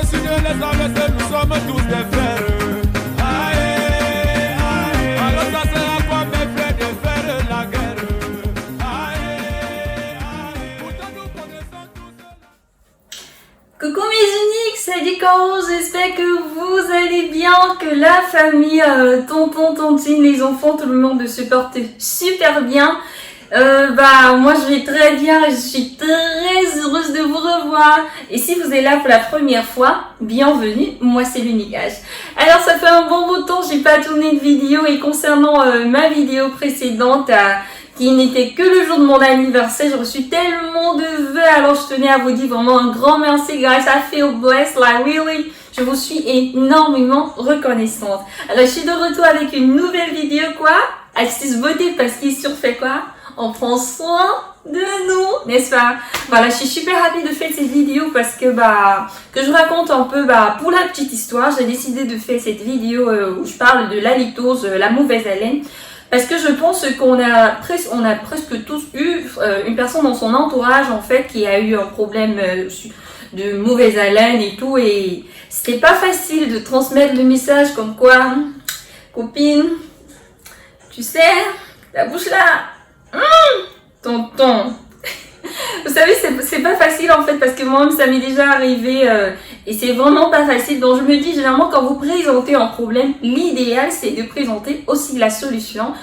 décidé de les enlacer, nous sommes tous des frères. Aïe, aïe. Alors ça sert à quoi mes frères de faire la guerre? Aïe, aïe. Pourtant nous connaissons tous cela. Coucou mes uniques, salut Caro, j'espère que vous allez bien, que la famille, tonton, tontine, les enfants, tout le monde se porte super bien. Moi je vais très bien et je suis très heureuse de vous revoir. Et si vous êtes là pour la première fois, bienvenue, moi c'est l'Unique H. Alors ça fait un bon bout de temps, j'ai pas tourné de vidéo et concernant ma vidéo précédente qui n'était que le jour de mon anniversaire, j'ai reçu tellement de vœux, alors je tenais à vous dire vraiment un grand merci guys, I feel blessed, like really, je vous suis énormément reconnaissante. Alors je suis de retour avec une nouvelle vidéo astuce beauté parce qu'il surfait on prend soin de nous, n'est-ce pas? Voilà, je suis super happy de faire cette vidéo parce que que je raconte un peu pour la petite histoire, j'ai décidé de faire cette vidéo où je parle de l'halitose, la mauvaise haleine. Parce que je pense qu'on a presque tous eu une personne dans son entourage en fait qui a eu un problème de mauvaise haleine et tout, et c'était pas facile de transmettre le message comme quoi copine, tu sais, la bouche là, tonton. Vous savez, c'est pas facile en fait parce que moi-même ça m'est déjà arrivé et c'est vraiment pas facile. Donc je me dis généralement quand vous présentez un problème, l'idéal c'est de présenter aussi la solution.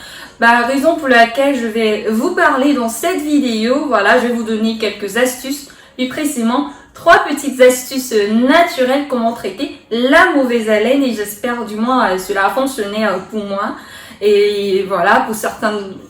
Raison pour laquelle je vais vous parler dans cette vidéo. Voilà, je vais vous donner quelques astuces, plus précisément 3 petites astuces naturelles comment traiter la mauvaise haleine, et j'espère du moins cela a fonctionné pour moi. Et voilà,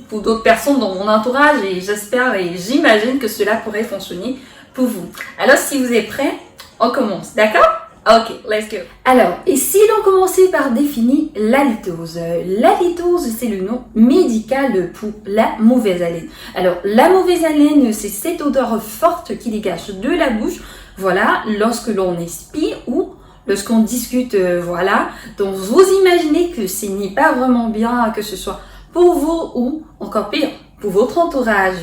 pour d'autres personnes dans mon entourage, et j'espère et j'imagine que cela pourrait fonctionner pour vous. Alors si vous êtes prêts, on commence, d'accord? Ok, let's go. Alors, et si l'on commençait par définir l'halitose? L'halitose, c'est le nom médical pour la mauvaise haleine. Alors, la mauvaise haleine, c'est cette odeur forte qui dégage de la bouche, voilà, lorsque l'on expire ou lorsqu'on discute, voilà. Donc, vous imaginez que ce n'est pas vraiment bien, que ce soit pour vous ou encore pire, pour votre entourage.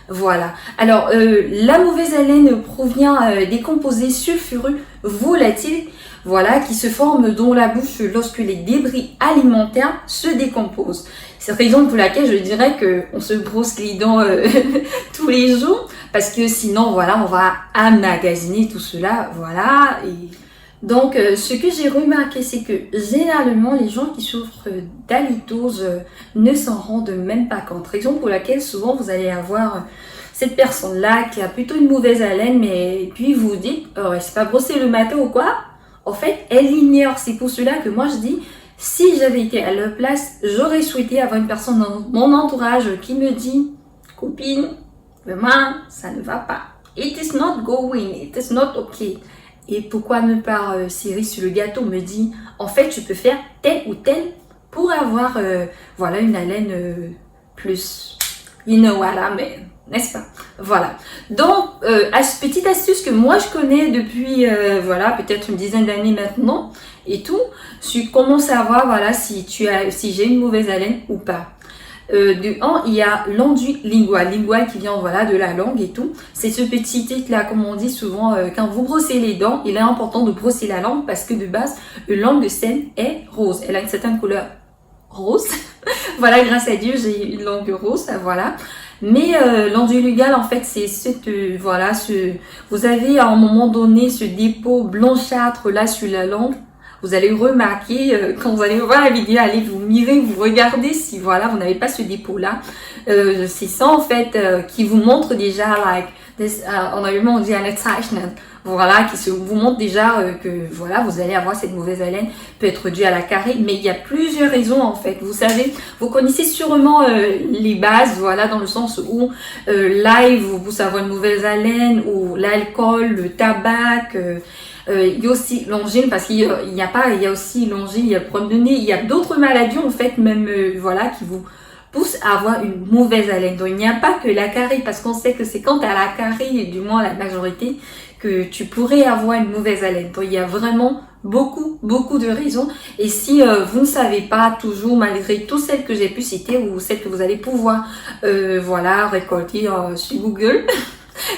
Voilà. Alors, la mauvaise haleine provient des composés sulfureux volatiles, voilà, qui se forment dans la bouche lorsque les débris alimentaires se décomposent. C'est la raison pour laquelle je dirais que on se brosse les dents tous les jours, parce que sinon, voilà, on va emmagasiner tout cela, voilà. Et donc, ce que j'ai remarqué, c'est que généralement, les gens qui souffrent d'halitose ne s'en rendent même pas compte. Raison pour laquelle souvent vous allez avoir cette personne-là qui a plutôt une mauvaise haleine, mais puis vous dites, oh, c'est pas brossé le matin ou quoi? En fait, elle l'ignore. C'est pour cela que moi je dis, si j'avais été à leur place, j'aurais souhaité avoir une personne dans mon entourage qui me dit, copine, vraiment, ça ne va pas. It is not going, it is not okay. Et pourquoi ne pas, cerise sur le gâteau, me dit, en fait, tu peux faire tel ou tel pour avoir, voilà, une haleine plus, you know what I mean, n'est-ce pas? Voilà. Donc, petite astuce que moi je connais depuis, voilà, peut-être une dizaine d'années maintenant et tout, tu commences à voir, voilà, si j'ai une mauvaise haleine ou pas. Il y a l'enduit lingual. Lingual qui vient, voilà, de la langue et tout. C'est ce petit titre là, comme on dit souvent, quand vous brossez les dents, il est important de brosser la langue parce que de base, une langue saine est rose. Elle a une certaine couleur rose. Voilà, grâce à Dieu, j'ai une langue rose, voilà. Mais l'enduit lingual, en fait, c'est vous avez à un moment donné ce dépôt blanchâtre là sur la langue. Vous allez remarquer, quand vous allez voir la vidéo, allez vous mirer, vous regardez si voilà, vous n'avez pas ce dépôt-là. C'est ça en fait qui vous montre déjà, en allemand on dit un attachment, voilà, vous montre déjà que voilà, vous allez avoir cette mauvaise haleine, peut être due à la carie, mais il y a plusieurs raisons en fait. Vous savez, vous connaissez sûrement les bases, voilà, dans le sens où l'ail vous pousse à avoir une mauvaise haleine, ou l'alcool, le tabac. Il y a aussi l'angine, parce qu'il y a aussi l'angine, il y a le problème de nez, il y a d'autres maladies en fait même voilà qui vous poussent à avoir une mauvaise haleine. Donc il n'y a pas que la carie, parce qu'on sait que c'est quand tu as la carie, et du moins la majorité, que tu pourrais avoir une mauvaise haleine. Donc il y a vraiment beaucoup de raisons, et si vous ne savez pas toujours, malgré toutes celles que j'ai pu citer ou celles que vous allez pouvoir voilà récolter sur Google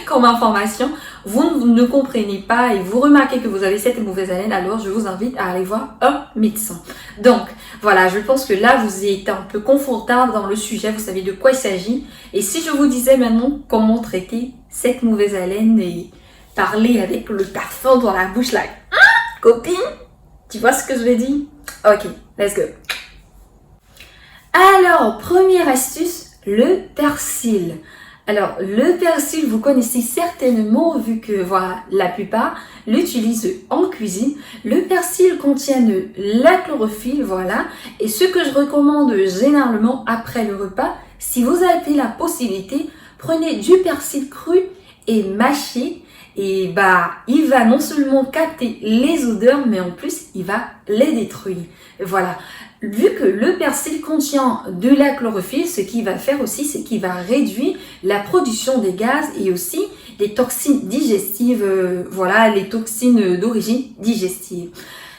comme information, vous ne comprenez pas et vous remarquez que vous avez cette mauvaise haleine, alors je vous invite à aller voir un médecin. Donc, voilà, je pense que là, vous êtes un peu confortable dans le sujet, vous savez de quoi il s'agit. Et si je vous disais maintenant comment traiter cette mauvaise haleine et parler avec le parfum dans la bouche, là, copine, tu vois ce que je veux dire? Ok, let's go. Alors, première astuce, le persil. Alors, le persil, vous connaissez certainement vu que voilà, la plupart l'utilisent en cuisine. Le persil contient de la chlorophylle, voilà. Et ce que je recommande généralement après le repas, si vous avez la possibilité, prenez du persil cru et mâché. Et bah, il va non seulement capter les odeurs, mais en plus, il va les détruire. Voilà. Vu que le persil contient de la chlorophylle, ce qu'il va faire aussi, c'est qu'il va réduire la production des gaz et aussi les toxines digestives, voilà, les toxines d'origine digestive.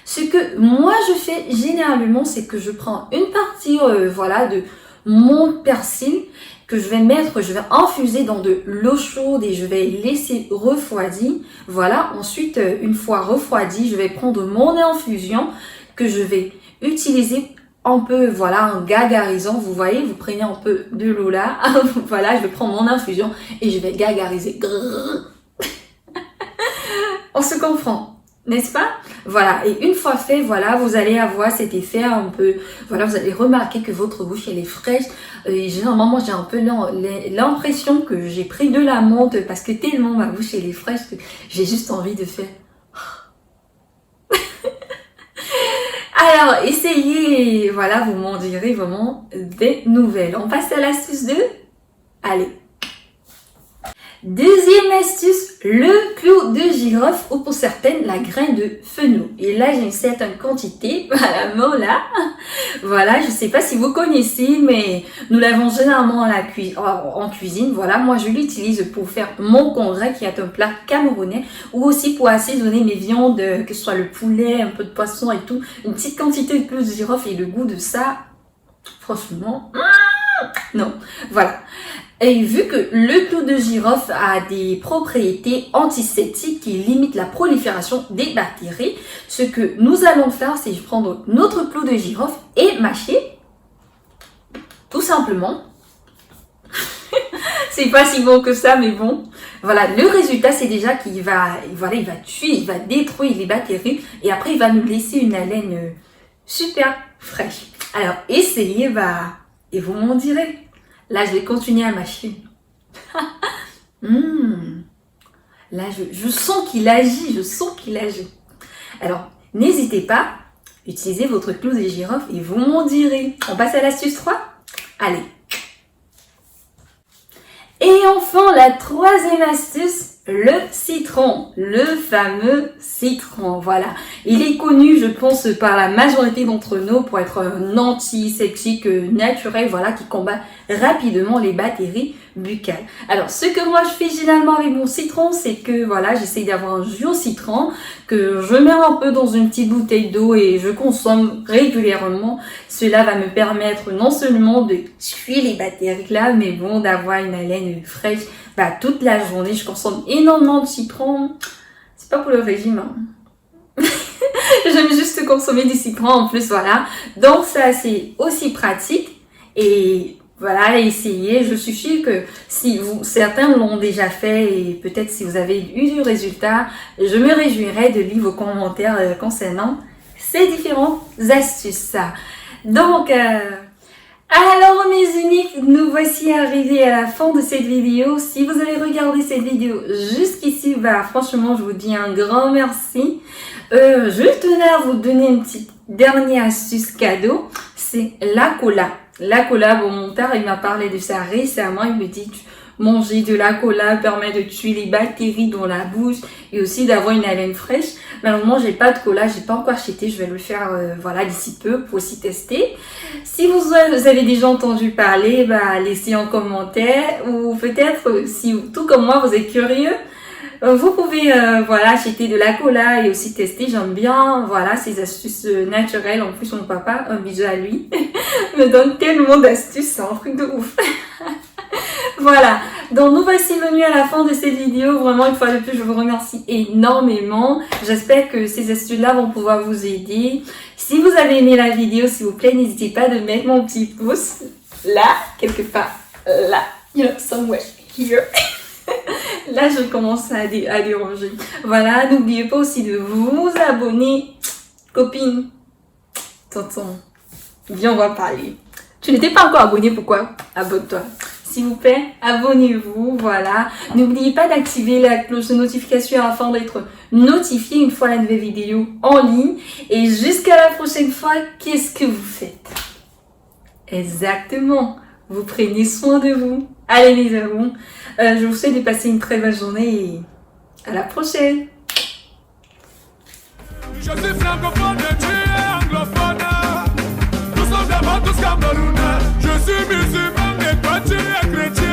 Ce que moi je fais généralement, c'est que je prends une partie, voilà, de mon persil que je vais infuser dans de l'eau chaude et je vais laisser refroidir. Voilà, ensuite, une fois refroidi, je vais prendre mon infusion que je vais utiliser un peu, voilà, en gagarisant. Vous voyez, vous prenez un peu de l'eau là. Voilà, je vais prendre mon infusion et je vais gagariser. On se comprend, n'est-ce pas? Voilà, et une fois fait, voilà, vous allez avoir cet effet un peu, voilà, vous allez remarquer que votre bouche, elle est fraîche. Et généralement, moi, j'ai un peu l'impression que j'ai pris de la menthe parce que tellement ma bouche, elle est fraîche que j'ai juste envie de faire. Alors, essayez, voilà, vous m'en direz vraiment des nouvelles. On passe à l'astuce 2. Allez. Deuxième astuce, le clou de girofle ou pour certaines la graine de fenouil. Et là j'ai une certaine quantité à la main là. Voilà, je sais pas si vous connaissez, mais nous l'avons généralement en cuisine. Voilà, moi je l'utilise pour faire mon congret qui est un plat camerounais ou aussi pour assaisonner mes viandes, que ce soit le poulet, un peu de poisson et tout. Une petite quantité de clou de girofle et le goût de ça, franchement, non. Voilà. Et vu que le clou de girofle a des propriétés antiseptiques qui limitent la prolifération des bactéries, ce que nous allons faire, c'est prendre notre clou de girofle et mâcher, tout simplement. C'est pas si bon que ça, mais bon. Voilà, le résultat, c'est déjà qu'il va, voilà, il va tuer, il va détruire les bactéries et après, il va nous laisser une haleine super fraîche. Alors, essayez, et vous m'en direz. Là, je vais continuer à mâcher. Là, je sens qu'il agit, Alors, n'hésitez pas, utilisez votre clou de girofle et vous m'en direz. On passe à l'astuce 3? Allez. Et enfin, la troisième astuce, le citron, le fameux citron, voilà. Il est connu, je pense, par la majorité d'entre nous pour être un antiseptique naturel, voilà, qui combat rapidement les bactéries buccales. Alors, ce que moi je fais généralement avec mon citron, c'est que, voilà, j'essaie d'avoir un jus au citron que je mets un peu dans une petite bouteille d'eau et je consomme régulièrement. Cela va me permettre non seulement de tuer les bactéries là, mais bon, d'avoir une haleine fraîche toute la journée. Je consomme énormément de citron. C'est pas pour le régime, hein. J'aime juste consommer du citron en plus, voilà. Donc ça, c'est aussi pratique. Et voilà, essayez. Je suis sûre que si certains l'ont déjà fait et peut-être si vous avez eu du résultat, je me réjouirais de lire vos commentaires concernant ces différentes astuces. Donc, alors mes uniques, nous voici arrivés à la fin de cette vidéo. Si vous avez regardé cette vidéo jusqu'ici, franchement, je vous dis un grand merci. Je tenais à vous donner une petite dernière astuce cadeau, c'est la cola. La cola, bon, mon père, il m'a parlé de ça récemment, il me dit manger de la cola permet de tuer les bactéries dans la bouche et aussi d'avoir une haleine fraîche. Malheureusement, j'ai pas de cola, j'ai pas encore acheté, je vais le faire voilà d'ici peu pour aussi tester. Si vous avez déjà entendu parler, laissez en commentaire ou peut-être si tout comme moi vous êtes curieux, vous pouvez voilà acheter de la cola et aussi tester. J'aime bien voilà ces astuces naturelles. En plus mon papa, un bisou à lui, me donne tellement d'astuces, c'est un truc de ouf. Voilà, donc nous voici venus à la fin de cette vidéo. Vraiment, une fois de plus, je vous remercie énormément. J'espère que ces astuces-là vont pouvoir vous aider. Si vous avez aimé la vidéo, s'il vous plaît, n'hésitez pas de mettre mon petit pouce là, quelque part, là, you know, somewhere here. Là, je commence à déranger. Voilà, n'oubliez pas aussi de vous abonner. Copine, tonton, viens, on va parler. Tu n'étais pas encore abonné, pourquoi? Abonne-toi. S'il vous plaît, abonnez-vous, voilà. N'oubliez pas d'activer la cloche de notification afin d'être notifié une fois la nouvelle vidéo en ligne. Et jusqu'à la prochaine fois, qu'est-ce que vous faites? Exactement, vous prenez soin de vous. Allez les amours, je vous souhaite de passer une très bonne journée et à la prochaine. Je suis francophone et tu es anglophone. Nous sommes d'abord tous camerounais. Je suis musulman et toi tu es chrétien.